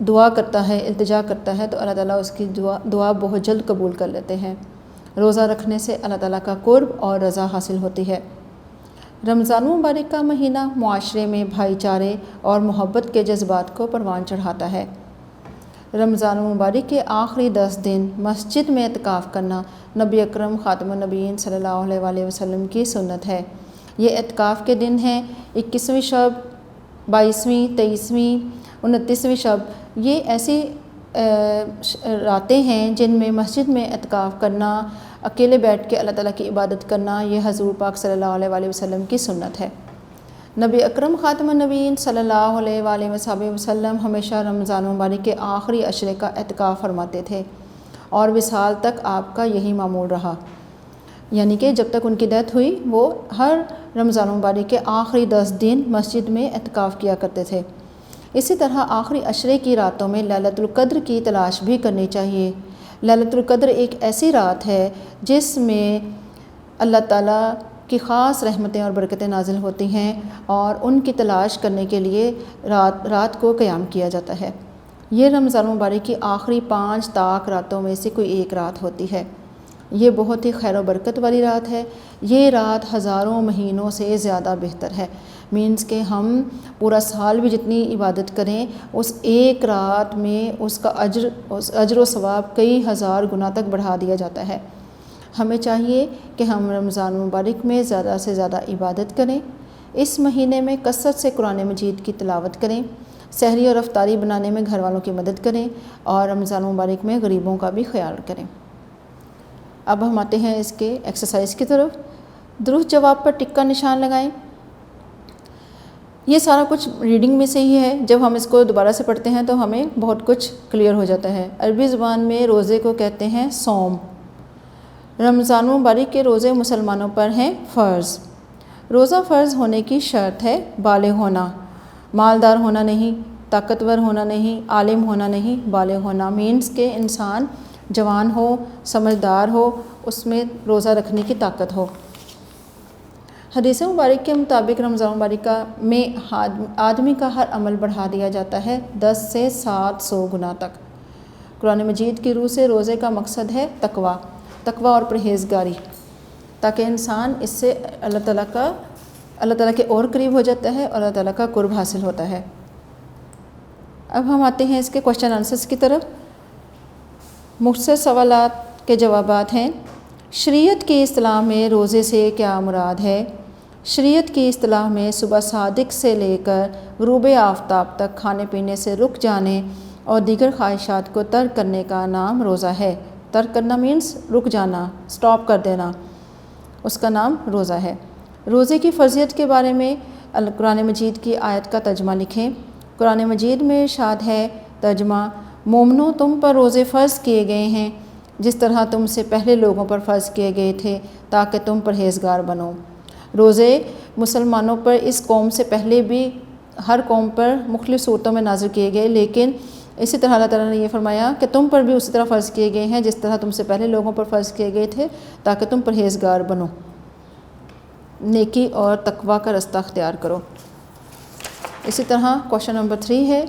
دعا کرتا ہے، التجا کرتا ہے تو اللہ تعالیٰ اس کی دعا بہت جلد قبول کر لیتے ہیں۔ روزہ رکھنے سے اللہ تعالیٰ کا قرب اور رضا حاصل ہوتی ہے۔ رمضان مبارک کا مہینہ معاشرے میں بھائی چارے اور محبت کے جذبات کو پروان چڑھاتا ہے۔ رمضان مبارک کے آخری 10 دن مسجد میں اعتکاف کرنا نبی اکرم خاتم النبیین صلی اللہ علیہ وآلہ وسلم کی سنت ہے۔ یہ اعتکاف کے دن ہیں 21ویں شب، 22ویں، 23ویں، 29ویں شب۔ یہ ایسی راتیں ہیں جن میں مسجد میں اعتکاف کرنا، اکیلے بیٹھ کے اللہ تعالیٰ کی عبادت کرنا، یہ حضور پاک صلی اللہ علیہ وآلہ وسلم کی سنت ہے۔ نبی اکرم خاتم النبیین صلی اللہ علیہ وآلہ وسلم ہمیشہ رمضان مبارک کے آخری عشرے کا اعتکاف فرماتے تھے اور وصال تک آپ کا یہی معمول رہا، یعنی کہ جب تک ان کی ڈیتھ ہوئی وہ ہر رمضان مبارک کے آخری 10 دن مسجد میں اعتکاف کیا کرتے تھے۔ اسی طرح آخری عشرے کی راتوں میں لیلۃ القدر کی تلاش بھی کرنی چاہیے۔ لیلۃ القدر ایک ایسی رات ہے جس میں اللہ تعالیٰ کی خاص رحمتیں اور برکتیں نازل ہوتی ہیں اور ان کی تلاش کرنے کے لیے رات کو قیام کیا جاتا ہے۔ یہ رمضان مبارک کی آخری 5 طاق راتوں میں سے کوئی ایک رات ہوتی ہے۔ یہ بہت ہی خیر و برکت والی رات ہے۔ یہ رات ہزاروں مہینوں سے زیادہ بہتر ہے، مینس کہ ہم پورا سال بھی جتنی عبادت کریں اس ایک رات میں اس کا اجر و ثواب کئی ہزار گنا تک بڑھا دیا جاتا ہے۔ ہمیں چاہیے کہ ہم رمضان مبارک میں زیادہ سے زیادہ عبادت کریں، اس مہینے میں کثرت سے قرآن مجید کی تلاوت کریں، سحری اور افطاری بنانے میں گھر والوں کی مدد کریں اور رمضان مبارک میں غریبوں کا بھی خیال کریں۔ اب ہم آتے ہیں اس کے ایکسرسائز کی طرف۔ درست جواب پر ٹک کا نشان لگائیں۔ یہ سارا کچھ ریڈنگ میں سے ہی ہے، جب ہم اس کو دوبارہ سے پڑھتے ہیں تو ہمیں بہت کچھ کلیئر ہو جاتا ہے۔ عربی زبان میں روزے کو کہتے ہیں صوم۔ رمضان مبارک کے روزے مسلمانوں پر ہیں فرض۔ روزہ فرض ہونے کی شرط ہے بالغ ہونا، مالدار ہونا نہیں، طاقتور ہونا نہیں، عالم ہونا نہیں، بالغ ہونا، مینس کہ انسان جوان ہو، سمجھدار ہو، اس میں روزہ رکھنے کی طاقت ہو۔ حدیث مبارک کے مطابق رمضان مبارک میں آدمی کا ہر عمل بڑھا دیا جاتا ہے 10 سے 700 گنا تک۔ قرآن مجید کی روح سے روزے کا مقصد ہے تقوی اور پرہیزگاری، تاکہ انسان اس سے اللہ تعالیٰ کے اور قریب ہو جاتا ہے اور اللہ تعالیٰ کا قرب حاصل ہوتا ہے۔ اب ہم آتے ہیں اس کے کوشچن آنسرز کی طرف۔ مختصر سوالات کے جوابات ہیں۔ شریعت کی اصطلاح میں روزے سے کیا مراد ہے؟ شریعت کی اصطلاح میں صبح صادق سے لے کر غروب آفتاب تک کھانے پینے سے رک جانے اور دیگر خواہشات کو ترک کرنے کا نام روزہ ہے۔ ترک کرنا مینس رک جانا، سٹاپ کر دینا، اس کا نام روزہ ہے۔ روزے کی فرضیت کے بارے میں قرآن مجید کی آیت کا ترجمہ لکھیں۔ قرآن مجید میں ارشاد ہے، ترجمہ: مومنو، تم پر روزے فرض کیے گئے ہیں جس طرح تم سے پہلے لوگوں پر فرض کیے گئے تھے تاکہ تم پرہیزگار بنو۔ روزے مسلمانوں پر اس قوم سے پہلے بھی ہر قوم پر مختلف صورتوں میں نازل کیے گئے، لیکن اسی طرح اللہ تعالیٰ نے یہ فرمایا کہ تم پر بھی اسی طرح فرض کیے گئے ہیں جس طرح تم سے پہلے لوگوں پر فرض کیے گئے تھے تاکہ تم پرہیزگار بنو، نیکی اور تقوی کا رستہ اختیار کرو۔ اسی طرح کوشچن نمبر 3 ہے،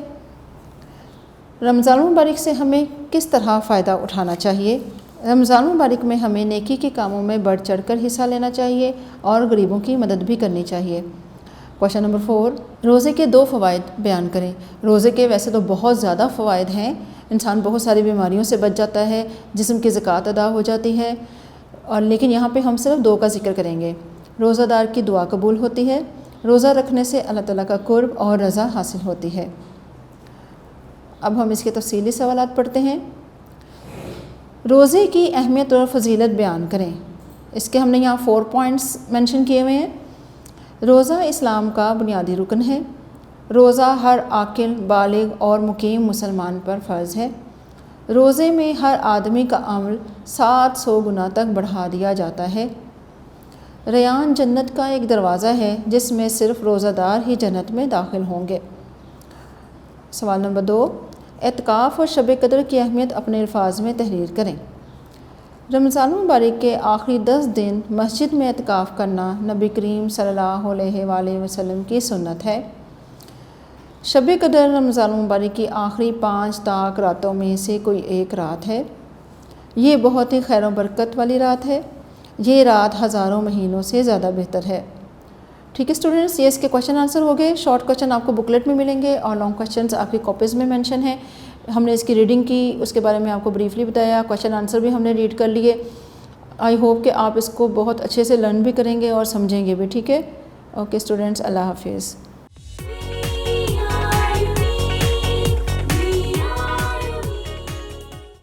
رمضان مبارک سے ہمیں کس طرح فائدہ اٹھانا چاہیے؟ رمضان مبارک میں ہمیں نیکی کے کاموں میں بڑھ چڑھ کر حصہ لینا چاہیے اور غریبوں کی مدد بھی کرنی چاہیے۔ کوشچن نمبر 4، روزے کے 2 فوائد بیان کریں۔ روزے کے ویسے تو بہت زیادہ فوائد ہیں، انسان بہت ساری بیماریوں سے بچ جاتا ہے، جسم کی زکوٰۃ ادا ہو جاتی ہے، اور لیکن یہاں پہ ہم صرف 2 کا ذکر کریں گے۔ روزہ دار کی دعا قبول ہوتی ہے، روزہ رکھنے سے اللہ تعالیٰ کا قرب اور رضا حاصل ہوتی ہے۔ اب ہم اس کے تفصیلی سوالات پڑھتے ہیں۔ روزے کی اہمیت اور فضیلت بیان کریں۔ اس کے ہم نے یہاں 4 پوائنٹس مینشن کیے ہوئے ہیں۔ روزہ اسلام کا بنیادی رکن ہے۔ روزہ ہر عاقل، بالغ اور مقیم مسلمان پر فرض ہے۔ روزے میں ہر آدمی کا عمل 700 گنا تک بڑھا دیا جاتا ہے۔ ریان جنت کا ایک دروازہ ہے جس میں صرف روزہ دار ہی جنت میں داخل ہوں گے۔ سوال نمبر 2، اعتکاف اور شب قدر کی اہمیت اپنے الفاظ میں تحریر کریں۔ رمضان مبارک کے آخری 10 دن مسجد میں اعتکاف کرنا نبی کریم صلی اللہ علیہ وآلہ وسلم کی سنت ہے۔ شب قدر رمضان المبارک کی آخری 5 تاک راتوں میں سے کوئی ایک رات ہے۔ یہ بہت ہی خیر و برکت والی رات ہے۔ یہ رات ہزاروں مہینوں سے زیادہ بہتر ہے۔ ٹھیک ہے اسٹوڈنٹس، یہ اس کے کویشچن آنسر ہو گئے۔ شارٹ کویشچن آپ کو بکلیٹ میں ملیں گے اور لانگ کویشچنز آپ کی کاپیز میں مینشن ہیں۔ ہم نے اس کی ریڈنگ کی، اس کے بارے میں آپ کو بریفلی بتایا، کویشچن آنسر بھی ہم نے ریڈ کر لیے۔ آئی ہوپ کہ آپ اس کو بہت اچھے سے لرن بھی کریں گے اور سمجھیں گے بھی، ٹھیک ہے۔ اوکے اسٹوڈنٹس، اللہ حافظ۔